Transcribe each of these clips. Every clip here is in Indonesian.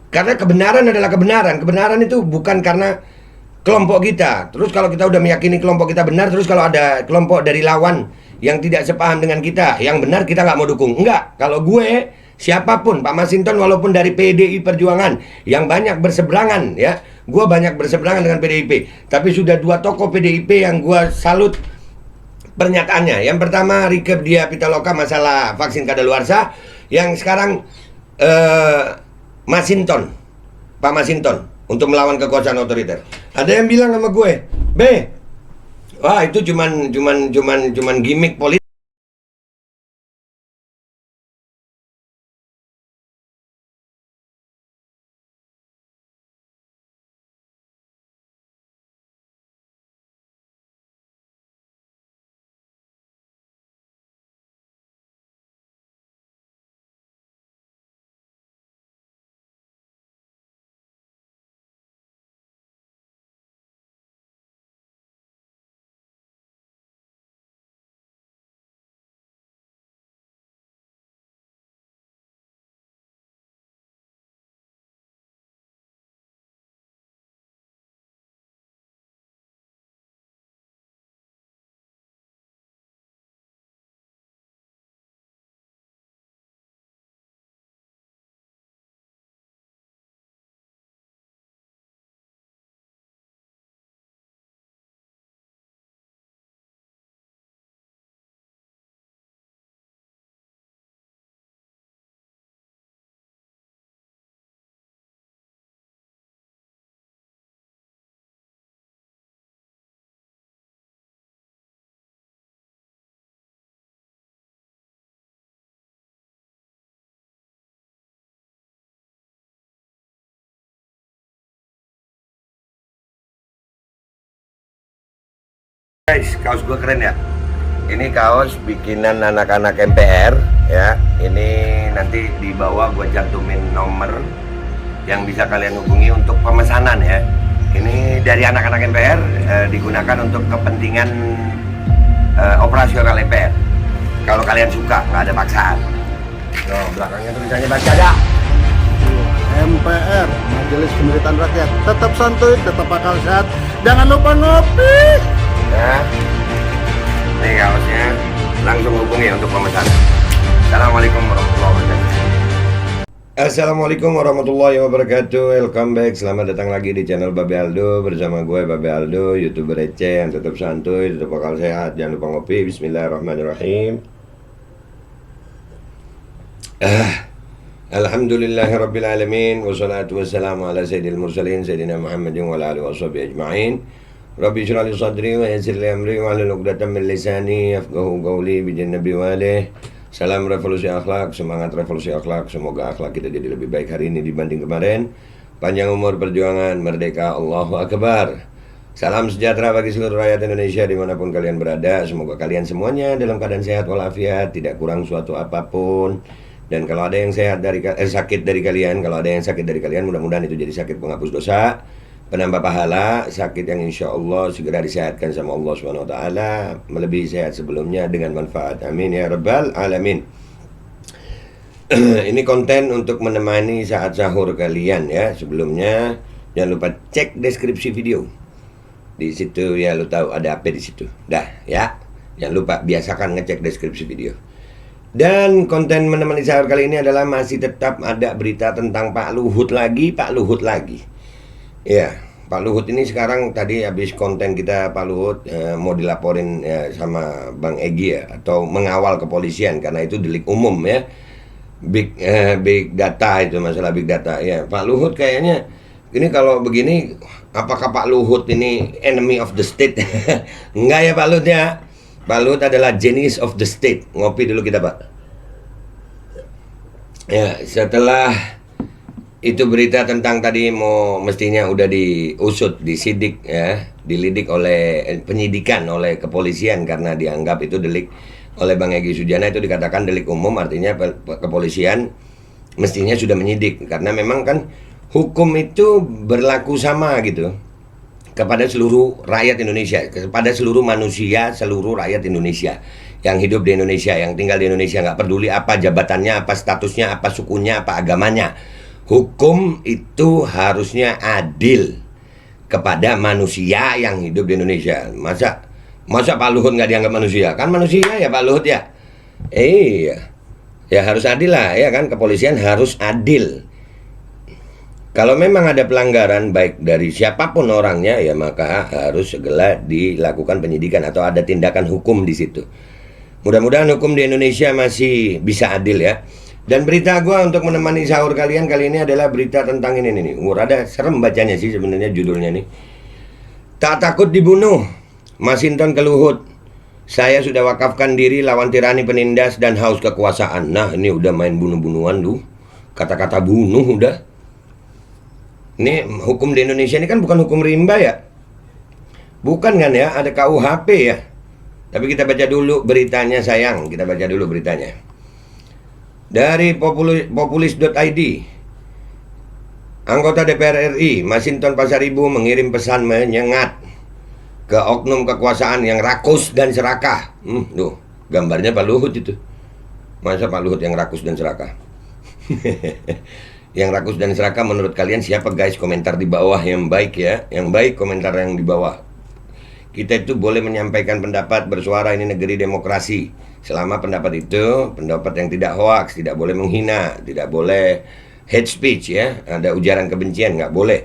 Karena kebenaran adalah kebenaran. Kebenaran itu bukan karena kelompok kita. Terus kalau kita udah meyakini kelompok kita benar, terus kalau ada kelompok dari lawan yang tidak sepaham dengan kita, yang benar kita nggak mau dukung. Enggak. Kalau gue, siapapun, Pak Masinton walaupun dari PDI Perjuangan yang banyak berseberangan ya, gue banyak berseberangan dengan PDIP. Tapi sudah 2 tokoh PDIP yang gue salut pernyataannya. Yang pertama Rike Diah Pitaloka masalah vaksin kadaluarsa. Yang sekarang Masinton, Pak Masinton untuk melawan kekuasaan otoriter. Ada yang bilang sama gue, wah itu cuman gimmick politik. Guys, kaos gue keren ya. Ini kaos bikinan anak-anak MPR ya. Ini nanti di bawah gue cantumin nomor yang bisa kalian hubungi untuk pemesanan ya. Ini dari anak-anak MPR digunakan untuk kepentingan operasional MPR. Kalau kalian suka, nggak ada paksaan. Tuh, belakangnya tulisannya baca dah. MPR, Majelis Pemerintahan Rakyat, tetap santuy, tetap akal sehat, jangan lupa ngopi. Ya, ini kaosnya, langsung hubungi untuk pemesanan. Assalamualaikum warahmatullahi wabarakatuh. Assalamualaikum warahmatullahi wabarakatuh. Welcome back, selamat datang lagi di channel Babe Aldo. Bersama gue Babe Aldo, YouTuber receh yang tetap santuy, tetap akal sehat, jangan lupa ngopi. Bismillahirrahmanirrahim. Alhamdulillahirabbil alamin, wassalatu wassalamu ala sayyidil mursalin sayyidina Muhammadin wa ala alihi washabihi ajma'in. Rabbi shrah li sadri wa yassir li amri wa hlul 'uqdatam min lisani yafqahu qawli bi jannabi walih. Salam revolusi akhlak, semangat revolusi akhlak. Semoga akhlak kita jadi lebih baik hari ini dibanding kemarin. Panjang umur perjuangan, merdeka, Allahu Akbar. Salam sejahtera bagi seluruh rakyat Indonesia dimanapun kalian berada. Semoga kalian semuanya dalam keadaan sehat walafiat, tidak kurang suatu apapun. Dan kalau ada yang sakit dari kalian, kalau ada yang sakit dari kalian, mudah-mudahan itu jadi sakit penghapus dosa, penambah pahala, sakit yang insya Allah segera disehatkan sama Allah SWT, melebihi sehat sebelumnya dengan manfaat. Amin ya rabbal alamin. Ini konten untuk menemani saat sahur kalian ya. Sebelumnya jangan lupa cek deskripsi video. Di situ ya lu tahu ada apa di situ. Dah ya. Jangan lupa biasakan ngecek deskripsi video. Dan konten menemani sahur kali ini adalah masih tetap ada berita tentang Pak Luhut lagi. Ya, Pak Luhut ini sekarang tadi habis konten kita Pak Luhut mau dilaporin ya, sama Bang Egy ya, atau mengawal kepolisian karena itu delik umum ya. Big data itu, masalah big data ya. Pak Luhut kayaknya ini kalau begini, apakah Pak Luhut ini enemy of the state? Enggak ya Pak Luhut ya. Pak Luhut adalah genius of the state. Ngopi dulu kita Pak. Ya, setelah itu berita tentang tadi mestinya udah diusut, disidik ya, dilidik oleh penyidikan oleh kepolisian karena dianggap itu delik oleh Bang Egy Sujana, itu dikatakan delik umum, artinya kepolisian mestinya sudah menyidik karena memang kan hukum itu berlaku sama gitu kepada seluruh rakyat Indonesia, kepada seluruh manusia, seluruh rakyat Indonesia yang hidup di Indonesia, yang tinggal di Indonesia, nggak peduli apa jabatannya, apa statusnya, apa sukunya, apa agamanya. Hukum itu harusnya adil kepada manusia yang hidup di Indonesia. Masa Pak Luhut nggak dianggap manusia? Kan manusia ya Pak Luhut ya. Iya, ya harus adil lah ya kan. Kepolisian harus adil. Kalau memang ada pelanggaran baik dari siapapun orangnya, ya maka harus segera dilakukan penyidikan atau ada tindakan hukum di situ. Mudah-mudahan hukum di Indonesia masih bisa adil ya. Dan berita gua untuk menemani sahur kalian kali ini adalah berita tentang ini nih. Rada serem bacanya sih sebenarnya judulnya nih. Tak takut dibunuh, Masinton ke Luhut. Saya sudah wakafkan diri lawan tirani penindas dan haus kekuasaan. Nah, ini udah main bunuh-bunuhan tuh. Kata-kata bunuh udah. Ini hukum di Indonesia ini kan bukan hukum rimba ya. Bukan kan ya, ada KUHP ya. Tapi kita baca dulu beritanya sayang. Kita baca dulu beritanya. Dari populis.id, anggota DPR RI Masinton Pasaribu mengirim pesan menyengat ke oknum kekuasaan yang rakus dan serakah. Tuh, gambarnya Pak Luhut itu. Masa Pak Luhut yang rakus dan serakah? Yang rakus dan serakah menurut kalian siapa guys? Komentar di bawah yang baik ya. Yang baik komentar yang di bawah. Kita itu boleh menyampaikan pendapat, bersuara, ini negeri demokrasi. Selama pendapat itu pendapat yang tidak hoaks, tidak boleh menghina, tidak boleh hate speech ya. Ada ujaran kebencian, nggak boleh.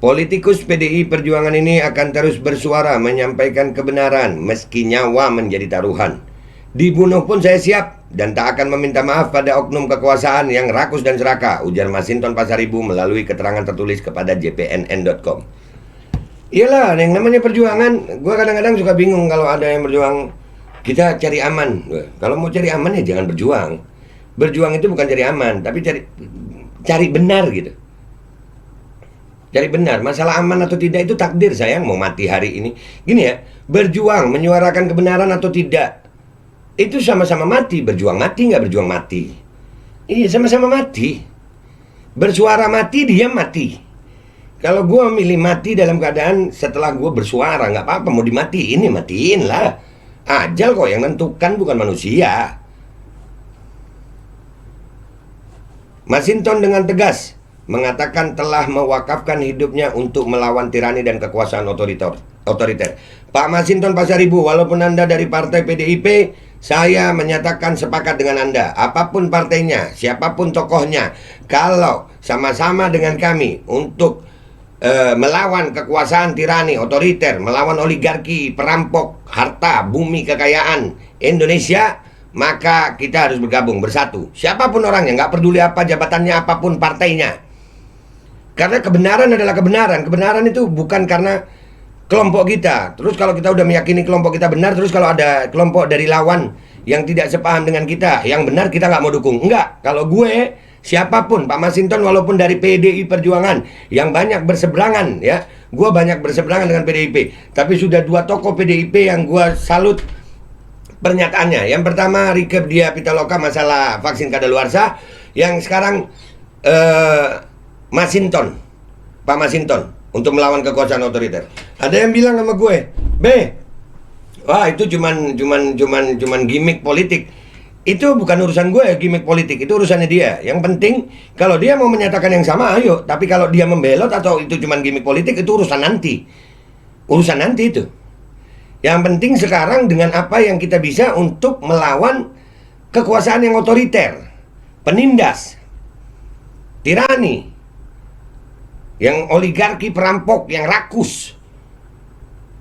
Politikus PDI Perjuangan ini akan terus bersuara menyampaikan kebenaran meski nyawa menjadi taruhan. Dibunuh pun saya siap dan tak akan meminta maaf pada oknum kekuasaan yang rakus dan serakah, ujar Masinton Pasaribu melalui keterangan tertulis kepada jpnn.com. Iyalah, yang namanya perjuangan, gue kadang-kadang suka bingung kalau ada yang berjuang. Kita cari aman. Kalau mau cari aman ya jangan berjuang. Berjuang itu bukan cari aman, tapi cari benar gitu. Cari benar. Masalah aman atau tidak itu takdir sayang. Mau mati hari ini. Gini ya, berjuang, menyuarakan kebenaran atau tidak, itu sama-sama mati. Berjuang mati nggak berjuang mati. Iya, sama-sama mati. Bersuara mati, dia mati. Kalau gue milih mati dalam keadaan setelah gue bersuara, nggak apa-apa, mau dimatiin, matiin lah. Ajal kok yang menentukan, bukan manusia. Masinton dengan tegas mengatakan telah mewakafkan hidupnya untuk melawan tirani dan kekuasaan otoriter. Pak Masinton Pasaribu, walaupun Anda dari partai PDIP, saya menyatakan sepakat dengan Anda. Apapun partainya, siapapun tokohnya, kalau sama-sama dengan kami untuk melawan kekuasaan tirani, otoriter, melawan oligarki, perampok harta, bumi, kekayaan Indonesia, maka kita harus bergabung, bersatu. Siapapun orangnya, nggak peduli apa jabatannya, apapun partainya. Karena kebenaran adalah kebenaran. Kebenaran itu bukan karena kelompok kita. Terus kalau kita udah meyakini kelompok kita benar, terus kalau ada kelompok dari lawan yang tidak sepaham dengan kita, yang benar kita nggak mau dukung. Enggak, kalau gue siapapun, Pak Masinton walaupun dari PDI Perjuangan yang banyak berseberangan ya, gue banyak berseberangan dengan PDIP, tapi sudah 2 tokoh PDIP yang gue salut pernyataannya. Yang pertama Rieke Diah Pitaloka masalah vaksin kadaluarsa, yang sekarang Masinton, Pak Masinton untuk melawan kekuasaan otoriter. Ada yang bilang sama gue, wah itu cuman gimmick politik. Itu bukan urusan gue, gimmick politik, itu urusannya dia. Yang penting kalau dia mau menyatakan yang sama, ayo. Tapi kalau dia membelot atau itu cuma gimmick politik, itu urusan nanti. Urusan nanti itu. Yang penting sekarang dengan apa yang kita bisa untuk melawan kekuasaan yang otoriter, penindas, tirani, yang oligarki, perampok, yang rakus.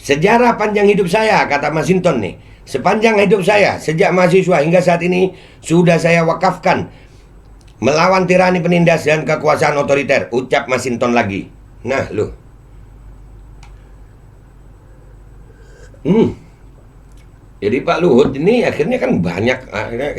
Sejarah panjang hidup saya, kata Masinton nih, sepanjang hidup saya, sejak mahasiswa hingga saat ini, sudah saya wakafkan melawan tirani, penindas, dan kekuasaan otoriter, ucap Masinton lagi. Nah, lu. Jadi Pak Luhut ini akhirnya kan banyak,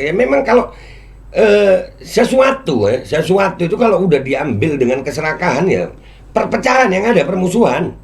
ya memang kalau sesuatu itu kalau udah diambil dengan keserakahan ya, perpecahan yang ada, permusuhan.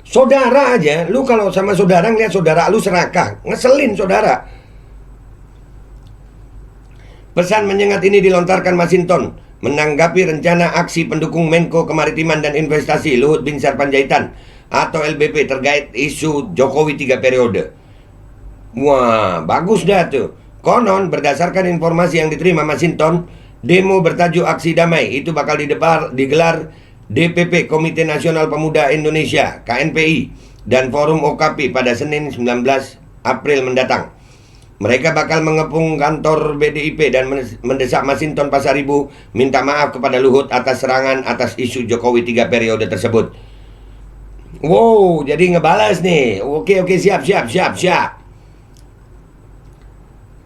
Saudara aja, lu kalau sama saudara ngeliat saudara lu serakah, ngeselin saudara. Pesan menyengat ini dilontarkan Masinton menanggapi rencana aksi pendukung Menko Kemaritiman dan Investasi Luhut Binsar Panjaitan atau LBP terkait isu Jokowi 3 periode. Wah, bagus dah tuh. Konon berdasarkan informasi yang diterima Masinton, demo bertajuk Aksi Damai itu bakal digelar DPP Komite Nasional Pemuda Indonesia KNPI dan Forum OKP pada Senin 19 April mendatang. Mereka bakal mengepung kantor BDIP dan mendesak Masinton Pasaribu minta maaf kepada Luhut atas serangan atas isu Jokowi 3 periode tersebut. Wow, jadi ngebalas nih. Oke, siap.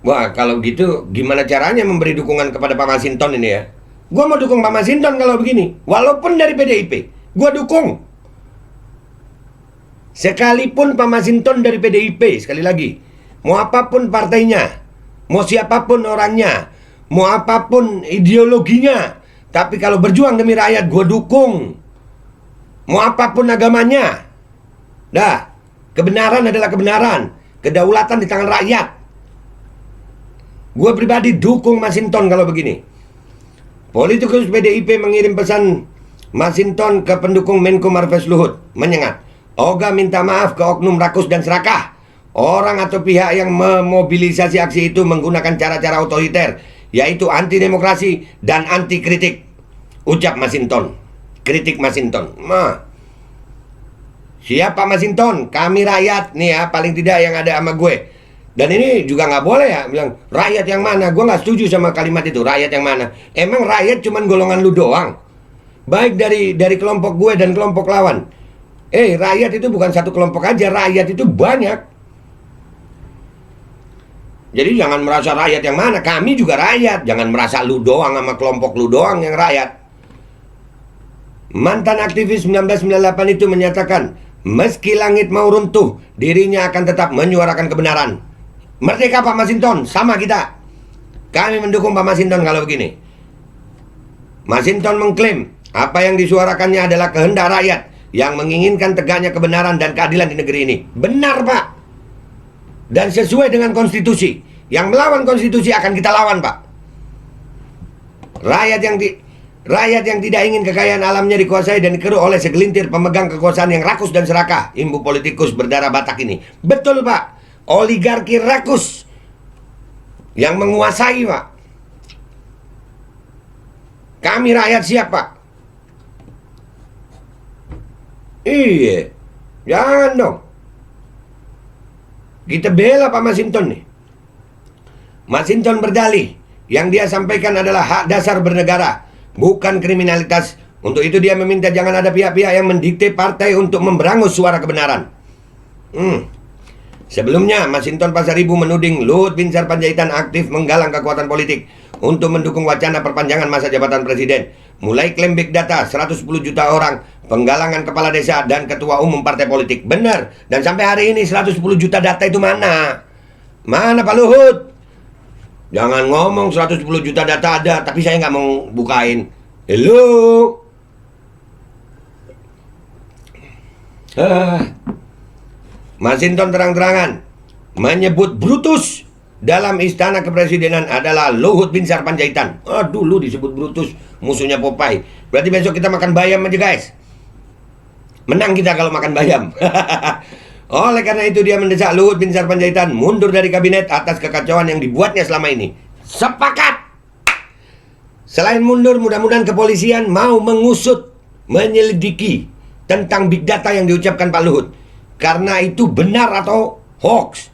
Wah, kalau gitu gimana caranya memberi dukungan kepada Pak Masinton ini ya? Gua mau dukung Pak Masinton kalau begini. Walaupun dari PDIP, gua dukung. Sekalipun Pak Masinton dari PDIP, sekali lagi, mau apapun partainya, mau siapapun orangnya, mau apapun ideologinya, tapi kalau berjuang demi rakyat, gua dukung. Mau apapun agamanya. Dah, kebenaran adalah kebenaran. Kedaulatan di tangan rakyat. Gue pribadi dukung Masinton kalau begini. Politikus PDIP mengirim pesan Masinton ke pendukung Menko Marves Luhut. Menyengat. Oga minta maaf ke oknum rakus dan serakah. Orang atau pihak yang memobilisasi aksi itu menggunakan cara-cara otoriter, yaitu anti demokrasi dan anti kritik. Ucap Masinton. Kritik Masinton. Siapa Masinton? Kami rakyat nih ya, paling tidak yang ada sama gue. Dan ini juga nggak boleh ya bilang rakyat yang mana. Gue nggak setuju sama kalimat itu, rakyat yang mana. Emang rakyat cuman golongan lu doang? Baik dari kelompok gue dan kelompok lawan. Rakyat itu bukan satu kelompok aja, rakyat itu banyak. Jadi jangan merasa rakyat yang mana, kami juga rakyat. Jangan merasa lu doang sama kelompok lu doang yang rakyat. Mantan aktivis 1998 itu menyatakan, meski langit mau runtuh, dirinya akan tetap menyuarakan kebenaran. Merdeka Pak Masinton, sama kita. Kami mendukung Pak Masinton kalau begini. Masinton mengklaim apa yang disuarakannya adalah kehendak rakyat yang menginginkan tegaknya kebenaran dan keadilan di negeri ini. Benar Pak. Dan sesuai dengan konstitusi. Yang melawan konstitusi akan kita lawan Pak. Rakyat yang tidak ingin kekayaan alamnya dikuasai dan dikeruk oleh segelintir pemegang kekuasaan yang rakus dan serakah. Imbu politikus berdarah Batak ini. Betul Pak. Oligarki rakus yang menguasai Pak. Kami rakyat siap Pak. Iya. Jangan dong. Kita bela Pak Masinton nih. Masinton berdalih yang dia sampaikan adalah hak dasar bernegara, bukan kriminalitas. Untuk itu dia meminta jangan ada pihak-pihak yang mendikte partai untuk memberangus suara kebenaran. Sebelumnya, Masinton Pasaribu menuding Luhut Binsar Panjaitan aktif menggalang kekuatan politik untuk mendukung wacana perpanjangan masa jabatan presiden. Mulai klaim big data 110 juta orang, penggalangan kepala desa dan ketua umum partai politik. Benar. Dan sampai hari ini 110 juta data itu mana? Mana Pak Luhut? Jangan ngomong 110 juta data ada, tapi saya nggak mau bukain. Hello? Masinton terang-terangan menyebut Brutus dalam istana kepresidenan adalah Luhut Binsar Panjaitan. Dulu disebut Brutus, musuhnya Popeye. Berarti besok kita makan bayam aja guys. Menang kita kalau makan bayam. Oleh karena itu dia mendesak Luhut Binsar Panjaitan mundur dari kabinet atas kekacauan yang dibuatnya selama ini. Sepakat. Selain mundur, mudah-mudahan kepolisian mau mengusut, menyelidiki tentang big data yang diucapkan Pak Luhut. Karena itu benar atau hoax.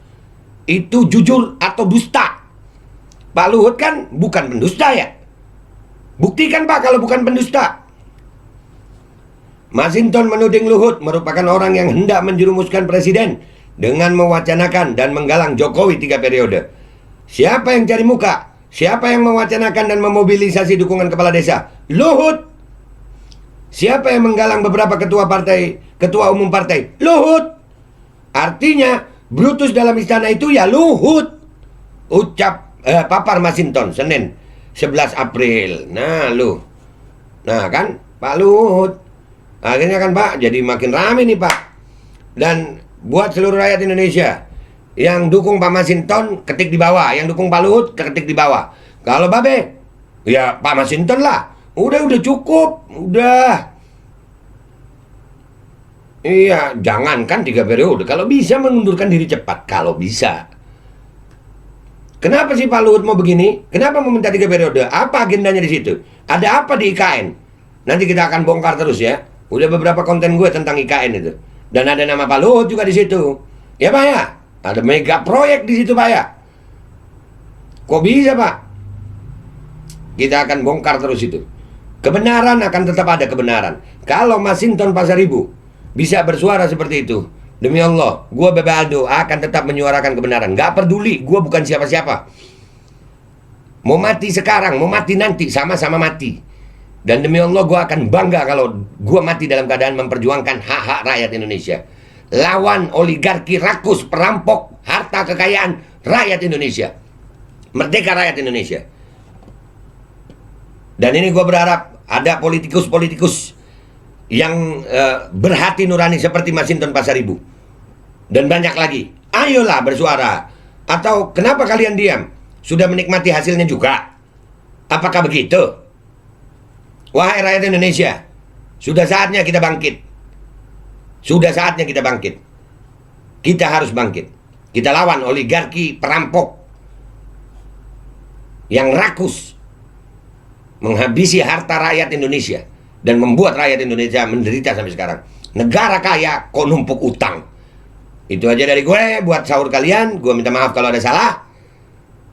Itu jujur atau dusta. Pak Luhut kan bukan pendusta ya. Buktikan Pak kalau bukan pendusta. Masinton menuding Luhut merupakan orang yang hendak menjerumuskan presiden dengan mewacanakan dan menggalang Jokowi 3 periode. Siapa yang cari muka? Siapa yang mewacanakan dan memobilisasi dukungan kepala desa? Luhut. Siapa yang menggalang beberapa ketua umum partai? Luhut. Artinya Brutus dalam istana itu ya Luhut. Ucap papar Masinton Senin 11 April. Nah kan Pak Luhut. Akhirnya kan Pak jadi makin rame nih Pak. Dan buat seluruh rakyat Indonesia yang dukung Pak Masinton ketik di bawah, yang dukung Pak Luhut ketik di bawah. Kalau Babe ya Pak Masinton lah. Udah cukup. Udah. Iya, jangankan 3 periode. Kalau bisa mengundurkan diri cepat. Kalau bisa. Kenapa sih Pak Luhut mau begini? Kenapa mau minta 3 periode? Apa agendanya di situ? Ada apa di IKN? Nanti kita akan bongkar terus ya. Udah beberapa konten gue tentang IKN itu. Dan ada nama Pak Luhut juga di situ. Ya Pak ya? Ada mega proyek di situ Pak ya? Kok bisa Pak? Kita akan bongkar terus itu. Kebenaran akan tetap ada kebenaran. Kalau Masinton Pasaribu bisa bersuara seperti itu, demi Allah, gue Bebe Aldo akan tetap menyuarakan kebenaran. Gak peduli, gue bukan siapa-siapa. Mau mati sekarang, mau mati nanti, sama-sama mati. Dan demi Allah, gue akan bangga kalau gue mati dalam keadaan memperjuangkan hak-hak rakyat Indonesia. Lawan oligarki rakus, perampok, harta kekayaan rakyat Indonesia. Merdeka rakyat Indonesia. Dan ini gue berharap ada politikus-politikus yang berhati nurani seperti Masinton Pasaribu. Dan banyak lagi. Ayolah bersuara. Atau kenapa kalian diam? Sudah menikmati hasilnya juga? Apakah begitu? Wahai rakyat Indonesia, sudah saatnya kita bangkit. Sudah saatnya kita bangkit. Kita harus bangkit. Kita lawan oligarki perampok yang rakus, menghabisi harta rakyat Indonesia dan membuat rakyat Indonesia menderita sampai sekarang. Negara kaya kok numpuk utang. Itu aja dari gue buat sahur kalian. Gue minta maaf kalau ada salah.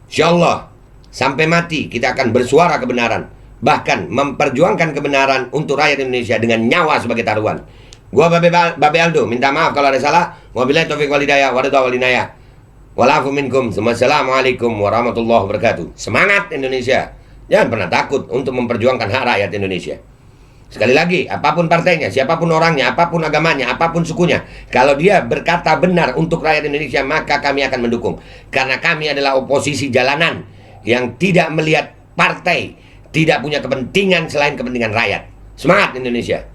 Insyaallah sampai mati kita akan bersuara kebenaran, bahkan memperjuangkan kebenaran untuk rakyat Indonesia dengan nyawa sebagai taruhan. Gue Babe Aldo minta maaf kalau ada salah. Wabillahi taufiq wal hidayah wa ridha wal inayah. Walafu minkum. Wassalamualaikum warahmatullahi wabarakatuh. Semangat Indonesia. Jangan pernah takut untuk memperjuangkan hak rakyat Indonesia. Sekali lagi, apapun partainya, siapapun orangnya, apapun agamanya, apapun sukunya, kalau dia berkata benar untuk rakyat Indonesia, maka kami akan mendukung. Karena kami adalah oposisi jalanan yang tidak melihat partai, tidak punya kepentingan selain kepentingan rakyat. Semangat Indonesia.